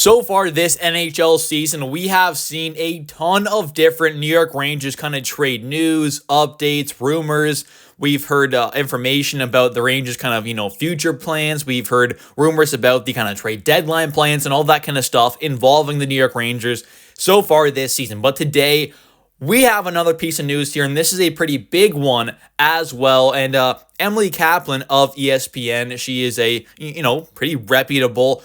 So far this NHL season, we have seen a ton of different New York Rangers kind of trade news, updates, rumors. We've heard information about the Rangers kind of, future plans. We've heard rumors about the kind of trade deadline plans and all that kind of stuff involving the New York Rangers so far this season. But today, we have another piece of news here, and this is a pretty big one as well. And Emily Kaplan of ESPN, she is a, pretty reputable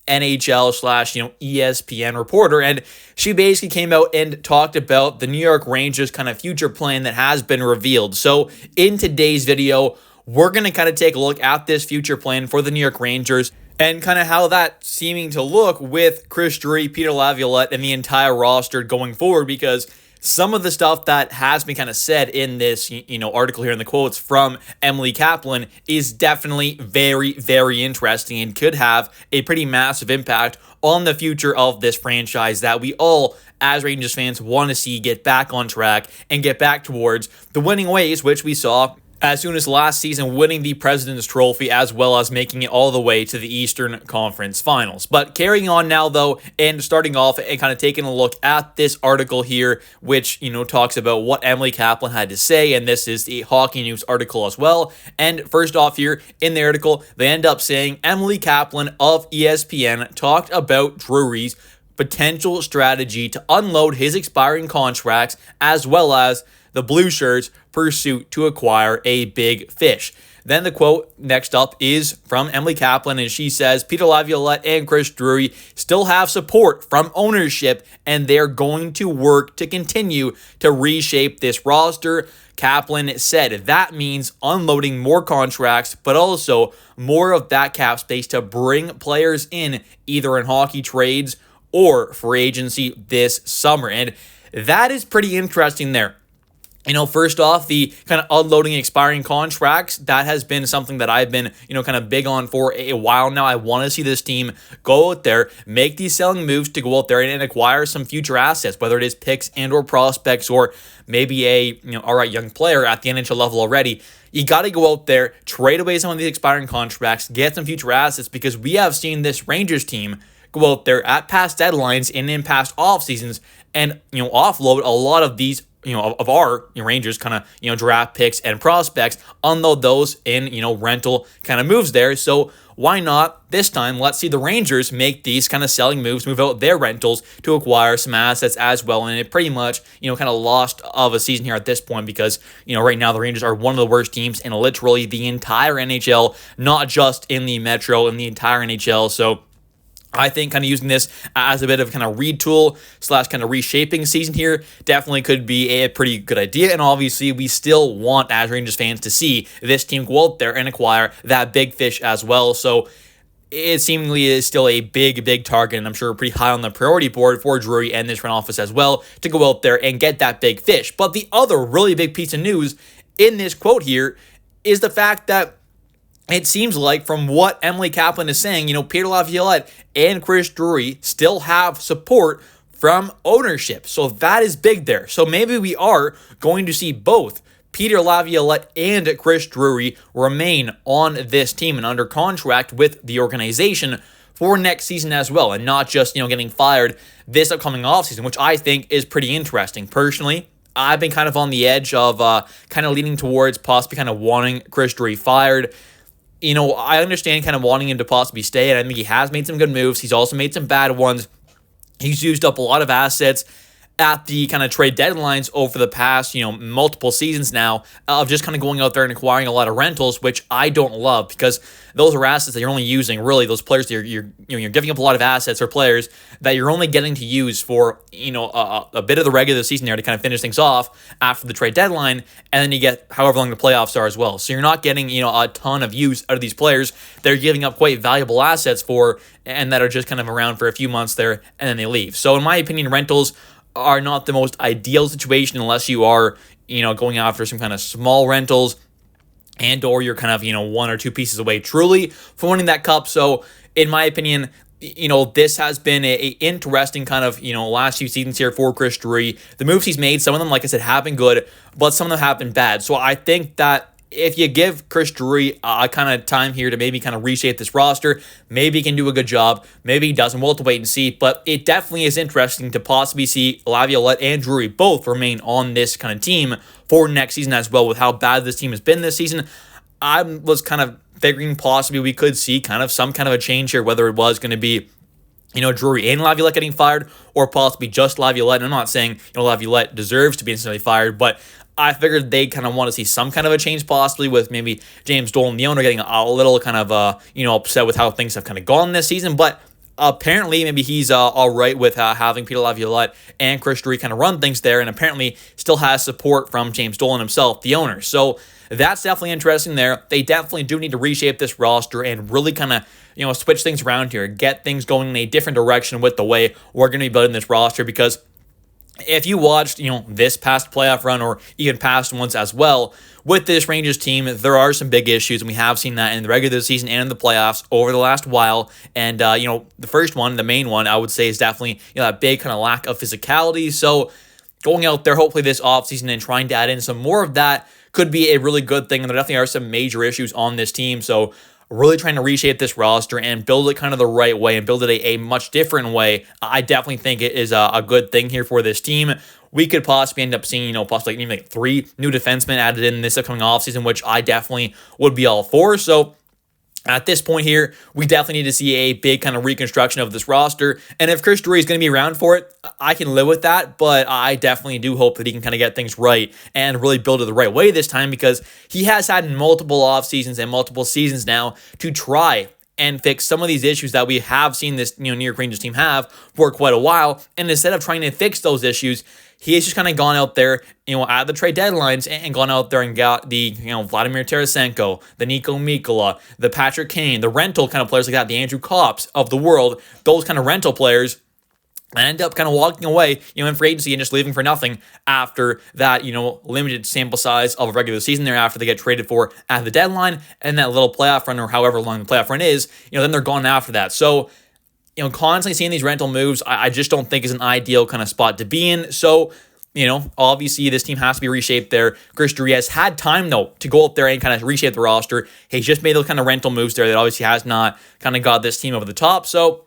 NHL slash, ESPN reporter. And she basically came out and talked about the New York Rangers kind of future plan that has been revealed. So in today's video, we're going to kind of take a look at this future plan for the New York Rangers and kind of how that's seeming to look with Chris Drury, Peter Laviolette, and the entire roster going forward, because some of the stuff that has been kind of said in this, article here in the quotes from Emily Kaplan is definitely very, very interesting and could have a pretty massive impact on the future of this franchise that we all, as Rangers fans, want to see get back on track and get back towards the winning ways, which we saw as soon as last season, winning the President's Trophy, as well as making it all the way to the Eastern Conference Finals. But carrying on now, though, and starting off and kind of taking a look at this article here, which, talks about what Emily Kaplan had to say, and this is the Hockey News article as well. And first off here in the article, they end up saying Emily Kaplan of ESPN talked about Drury's potential strategy to unload his expiring contracts, as well as the Blue Shirts' pursuit to acquire a big fish. Then the quote next up is from Emily Kaplan, and she says, Peter Laviolette and Chris Drury still have support from ownership, and they're going to work to continue to reshape this roster. Kaplan said that means unloading more contracts, but also more of that cap space to bring players in, either in hockey trades or free agency this summer. And that is pretty interesting there. First off, the kind of unloading expiring contracts, that has been something that I've been, kind of big on for a while now. I want to see this team go out there, make these selling moves to go out there and acquire some future assets, whether it is picks and or prospects or maybe a, all right, young player at the NHL level already. You got to go out there, trade away some of these expiring contracts, get some future assets, because we have seen this Rangers team go out there at past deadlines and in past off seasons and, offload a lot of these of our Rangers kind of, draft picks and prospects, unload those in, rental kind of moves there. So why not this time? Let's see the Rangers make these kind of selling moves, move out their rentals to acquire some assets as well. And it pretty much, kind of lost of a season here at this point because, right now the Rangers are one of the worst teams in literally the entire NHL, not just in the Metro, in the entire NHL. So I think kind of using this as a bit of kind of retool / kind of reshaping season here definitely could be a pretty good idea. And obviously, we still want, as Rangers fans, to see this team go out there and acquire that big fish as well. So it seemingly is still a big, big target, and I'm sure pretty high on the priority board for Drury and this front office as well to go out there and get that big fish. But the other really big piece of news in this quote here is the fact that it seems like, from what Emily Kaplan is saying, Peter Laviolette and Chris Drury still have support from ownership. So that is big there. So maybe we are going to see both Peter Laviolette and Chris Drury remain on this team and under contract with the organization for next season as well, and not just, getting fired this upcoming offseason, which I think is pretty interesting. Personally, I've been kind of on the edge of kind of leaning towards possibly kind of wanting Chris Drury fired. I understand kind of wanting him to possibly stay, and I think he has made some good moves. He's also made some bad ones. He's used up a lot of assets at the kind of trade deadlines over the past, multiple seasons now of just kind of going out there and acquiring a lot of rentals, which I don't love, because those are assets that you're only using, really, those players that you're giving up a lot of assets or players that you're only getting to use for, a bit of the regular season there to kind of finish things off after the trade deadline, and then you get however long the playoffs are as well. So you're not getting, a ton of use out of these players. They're giving up quite valuable assets for, and that are just kind of around for a few months there, and then they leave. So in my opinion, rentals are not the most ideal situation unless you are, going after some kind of small rentals and or you're kind of, one or two pieces away truly from winning that cup. So in my opinion, this has been a interesting kind of, last few seasons here for Chris Drury. The moves he's made, some of them, like I said, have been good, but some of them have been bad. So I think that if you give Chris Drury a kind of time here to maybe kind of reshape this roster, maybe he can do a good job. Maybe he doesn't. We'll have to wait and see. But it definitely is interesting to possibly see Laviolette and Drury both remain on this kind of team for next season as well, with how bad this team has been this season. I was kind of figuring possibly we could see kind of some kind of a change here, whether it was going to be Drury and Laviolette getting fired, or possibly just Laviolette. And I'm not saying, Laviolette deserves to be instantly fired, but I figured they kind of want to see some kind of a change, possibly with maybe James Dolan, the owner, getting a little kind of, upset with how things have kind of gone this season. But apparently, maybe he's all right with having Peter Laviolette and Chris Drury kind of run things there, and apparently still has support from James Dolan himself, the owner. So that's definitely interesting there. They definitely do need to reshape this roster and really kind of, switch things around here, get things going in a different direction with the way we're going to be building this roster, because if you watched, this past playoff run or even past ones as well, with this Rangers team, there are some big issues, and we have seen that in the regular season and in the playoffs over the last while. And, the first one, the main one, I would say is definitely, that big kind of lack of physicality. So going out there, hopefully this offseason and trying to add in some more of that could be a really good thing. And there definitely are some major issues on this team. So really trying to reshape this roster and build it kind of the right way and build it a much different way. I definitely think it is a good thing here for this team. We could possibly end up seeing, possibly maybe like 3 new defensemen added in this upcoming offseason, which I definitely would be all for. So at this point here, we definitely need to see a big kind of reconstruction of this roster. And if Chris Drury is going to be around for it, I can live with that. But I definitely do hope that he can kind of get things right and really build it the right way this time, because he has had multiple off seasons and multiple seasons now to try and fix some of these issues that we have seen this New York Rangers team have for quite a while. And instead of trying to fix those issues, he has just kind of gone out there, at the trade deadlines and gone out there and got the, Vladimir Tarasenko, the Nico Mikkola, the Patrick Kane, the rental kind of players like that, the Andrew Kopps of the world, those kind of rental players, and end up kind of walking away, in free agency and just leaving for nothing after that, limited sample size of a regular season there after they get traded for at the deadline, and that little playoff run or however long the playoff run is, then they're gone after that. So, constantly seeing these rental moves, I just don't think is an ideal kind of spot to be in. So, obviously this team has to be reshaped there. Chris Drury has had time, though, to go up there and kind of reshape the roster. He's just made those kind of rental moves there that obviously has not kind of got this team over the top. So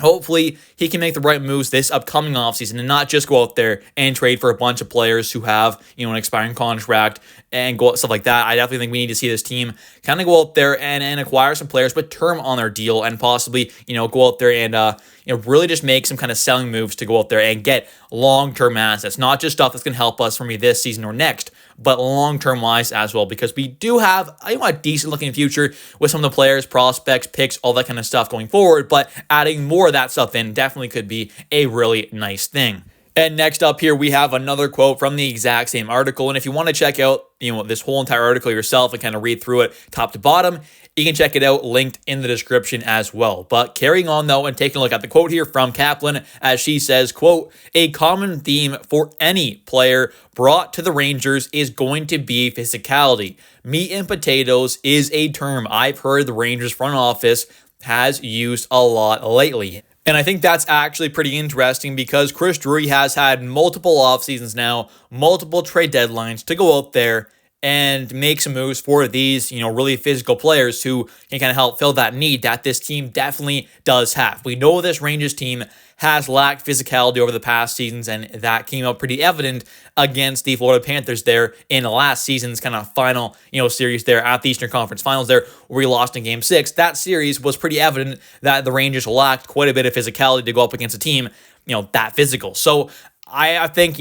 hopefully he can make the right moves this upcoming offseason and not just go out there and trade for a bunch of players who have, an expiring contract and go stuff like that. I definitely think we need to see this team kind of go out there and acquire some players with term on their deal, and possibly, go out there and, really just make some kind of selling moves to go out there and get long-term assets, not just stuff that's going to help us for me this season or next, but long-term wise as well, because we do have a decent-looking future with some of the players, prospects, picks, all that kind of stuff going forward, but adding more of that stuff in definitely could be a really nice thing. And next up here, we have another quote from the exact same article. And if you want to check out, this whole entire article yourself and kind of read through it top to bottom, you can check it out linked in the description as well. But carrying on though and taking a look at the quote here from Kaplan, as she says, quote, "A common theme for any player brought to the Rangers is going to be physicality. Meat and potatoes is a term I've heard the Rangers front office has used a lot lately." And I think that's actually pretty interesting, because Chris Drury has had multiple off seasons now, multiple trade deadlines to go out there and make some moves for these, really physical players who can kind of help fill that need that this team definitely does have. We know this Rangers team has lacked physicality over the past seasons, and that came out pretty evident against the Florida Panthers there in the last season's kind of final, series there at the Eastern Conference Finals there, where we lost in Game 6. That series was pretty evident that the Rangers lacked quite a bit of physicality to go up against a team, that physical. So I think,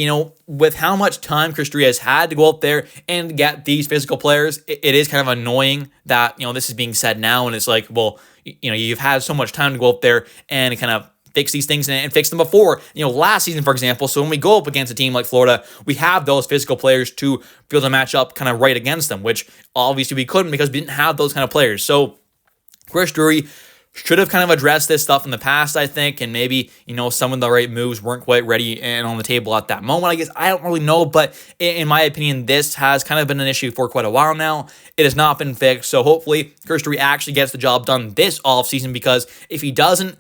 with how much time Chris Drury has had to go up there and get these physical players, it is kind of annoying that, this is being said now, and it's like, well, you've had so much time to go up there and kind of fix these things and fix them before. Last season, for example, so when we go up against a team like Florida, we have those physical players to be able to match up kind of right against them, which obviously we couldn't because we didn't have those kind of players. So Chris Drury should have kind of addressed this stuff in the past, I think, and maybe, some of the right moves weren't quite ready and on the table at that moment. I guess I don't really know, but in my opinion, this has kind of been an issue for quite a while now. It has not been fixed, so hopefully Chris Drury actually gets the job done this offseason, because if he doesn't,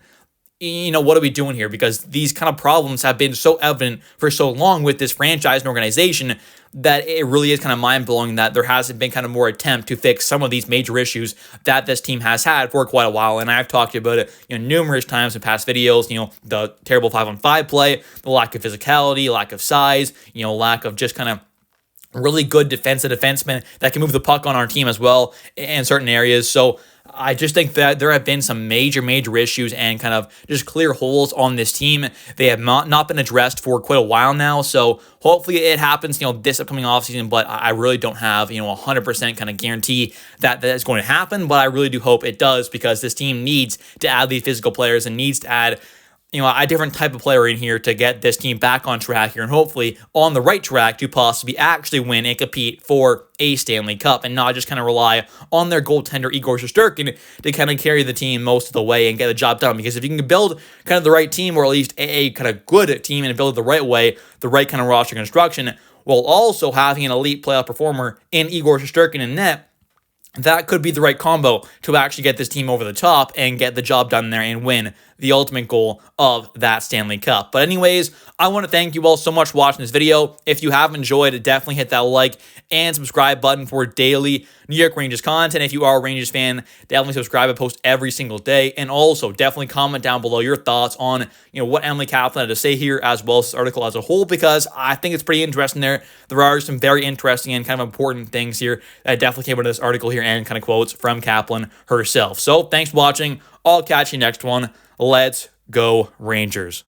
what are we doing here? Because these kind of problems have been so evident for so long with this franchise and organization that it really is kind of mind-blowing that there hasn't been kind of more attempt to fix some of these major issues that this team has had for quite a while. And I've talked about it, numerous times in past videos, the terrible 5-on-5 play, the lack of physicality, lack of size, lack of just kind of really good defensemen that can move the puck on our team as well in certain areas. So I just think that there have been some major issues and kind of just clear holes on this team. They have not been addressed for quite a while now. So hopefully it happens, this upcoming offseason, but I really don't have, 100% kind of guarantee that is going to happen. But I really do hope it does, because this team needs to add these physical players and needs to add a different type of player in here to get this team back on track here and hopefully on the right track to possibly actually win and compete for a Stanley Cup, and not just kind of rely on their goaltender Igor Shesterkin to kind of carry the team most of the way and get the job done. Because if you can build kind of the right team, or at least a kind of good team, and build it the right way, the right kind of roster construction, while also having an elite playoff performer in Igor Shesterkin in net, that could be the right combo to actually get this team over the top and get the job done there and win the ultimate goal of that Stanley Cup. But anyways, I want to thank you all so much for watching this video. If you have enjoyed it, definitely hit that like and subscribe button for daily New York Rangers content. If you are a Rangers fan, definitely subscribe. I post every single day. And also definitely comment down below your thoughts on what Emily Kaplan had to say here, as well as this article as a whole, because I think it's pretty interesting there. There are some very interesting and kind of important things here that definitely came out of this article here, and kind of quotes from Kaplan herself. So thanks for watching. I'll catch you next one. Let's go Rangers.